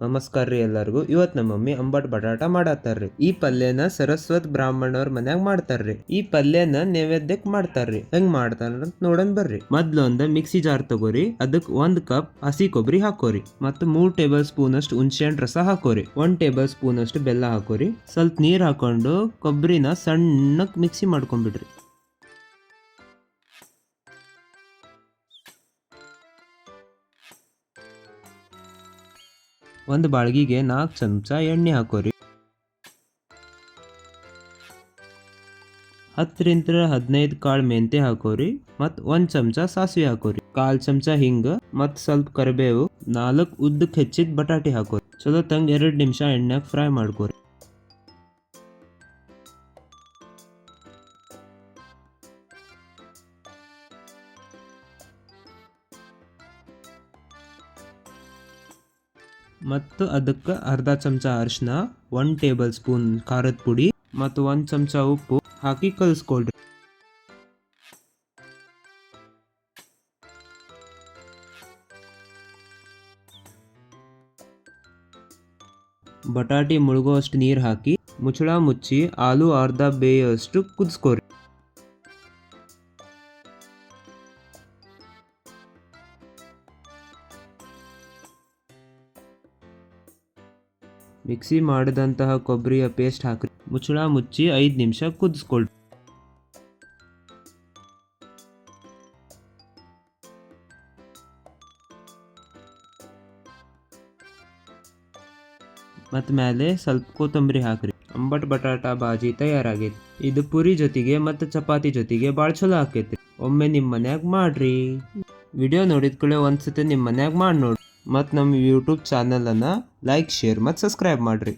ನಮಸ್ಕಾರ ರೀ ಎಲ್ಲರಿಗೂ. ಇವತ್ತು ನಮ್ಮ ಮಮ್ಮಿ ಅಂಬಟ್ ಬಟಾಟ ಮಾಡತ್ತಾರ್ರಿ. ಈ ಪಲ್ಯನ ಸರಸ್ವತ್ ಬ್ರಾಹ್ಮಣವ್ರ ಮನ್ಯಾಗ ಮಾಡ್ತಾರ್ರಿ. ಈ ಪಲ್ಯನ ನೈವೇದ್ಯಕ್ ಮಾಡ್ತಾರ್ರಿ. ಹೆಂಗ್ ಮಾಡ್ತಾರ ಅಂತ ನೋಡನ್ ಬರ್ರಿ. ಮೊದ್ಲು ಒಂದ್ ಮಿಕ್ಸಿ ಜಾರ್ ತಗೋರಿ. ಅದಕ್ 1 ಕಪ್ ಹಸಿ ಕೊಬ್ಬರಿ ಹಾಕೋರಿ. ಮತ್ತ 3 ಟೇಬಲ್ ಸ್ಪೂನ್ ಅಷ್ಟು ಹುಣಸೆಹಣ್ಣು ರಸ ಹಾಕೋರಿ. 1 ಟೇಬಲ್ ಸ್ಪೂನ್ ಅಷ್ಟು ಬೆಲ್ಲ ಹಾಕೋರಿ. ಸ್ವಲ್ಪ ನೀರ್ ಹಾಕೊಂಡು ಕೊಬ್ಬರಿನ ಸಣ್ಣಕ್ ಮಿಕ್ಸಿ ಮಾಡ್ಕೊಂಡ್ಬಿಡ್ರಿ. ಒಂದು ಬಾಳ್ಗಿಗೆ 4 ಚಮಚ ಎಣ್ಣೆ ಹಾಕೋರಿ. 10 ರಿಂದ 15 ಕಾಳು ಮೆಂತೆ ಹಾಕೋರಿ. ಮತ್ 1 ಚಮಚ ಸಾಸಿವೆ ಹಾಕೋರಿ. 1/4 ಚಮಚ ಹಿಂಗ ಮತ್ ಸ್ವಲ್ಪ ಕರಿಬೇವು, 4 ಉದ್ದಕ್ ಹೆಚ್ಚಿದ ಬಟಾಟೆ ಹಾಕೋರಿ. ಚಲೋ ತಂಗ್ 2 ನಿಮಿಷ ಎಣ್ಣೆಗೆ ಫ್ರೈ ಮಾಡ್ಕೋರಿ. ಮತ್ತು ಅದಕ್ಕೆ ಅರ್ಧ ಚಮಚ ಅರಿಶಿನ, 1 ಟೇಬಲ್ ಸ್ಪೂನ್ ಖಾರದ ಪುಡಿ ಮತ್ತು 1 ಚಮಚ ಉಪ್ಪು ಹಾಕಿ ಕಲಿಸ್ಕೊಳ್ರಿ. ಬಟಾಟಿ ಮುಳುಗೋ ಅಷ್ಟು ನೀರು ಹಾಕಿ ಮುಚ್ಚಳ ಮುಚ್ಚಿ ಆಲೂ ಅರ್ಧ ಬೇಯೋಷ್ಟು ಕುದಿಸ್ಕೋರಿ. ಮಿಕ್ಸಿ ಮಾಡಿದಂತಹ ಕೊಬ್ಬರಿಯ ಪೇಸ್ಟ್ ಹಾಕಿ ಮುಚ್ಚಳ ಮುಚ್ಚಿ 5 ನಿಮಿಷ ಕುದಿಸ್ಕೊಳ್ರಿ. ಮತ್ತು ಮೇಲೆ ಸ್ವಲ್ಪ ಕೊತ್ತಂಬರಿ ಹಾಕ್ರಿ. ಅಂಬಟ್ ಬಟಾಟ ಬಾಜಿ ತಯಾರಾಗೈತಿ. ಇದು ಪುರಿ ಜೊತೆಗೆ ಮತ್ತು ಚಪಾತಿ ಜೊತೆಗೆ ಭಾಳ ಚಲೋ ಆಕೈತಿ. ಒಮ್ಮೆ ನಿಮ್ಮ ಮನ್ಯಾಗ ಮಾಡ್ರಿ. ವಿಡಿಯೋ ನೋಡಿದ ಕೂಡಲೇ ಒಂದ್ಸತಿ ನಿಮ್ಮ ಮನ್ಯಾಗ ಮಾಡಿ ನೋಡ್ರಿ. ಮತ್ತು ನಮ್ಮ ಯೂಟ್ಯೂಬ್ ಚಾನಲನ್ನು ಲೈಕ್, ಶೇರ್ ಮತ್ತು ಸಬ್ಸ್ಕ್ರೈಬ್ ಮಾಡಿರಿ.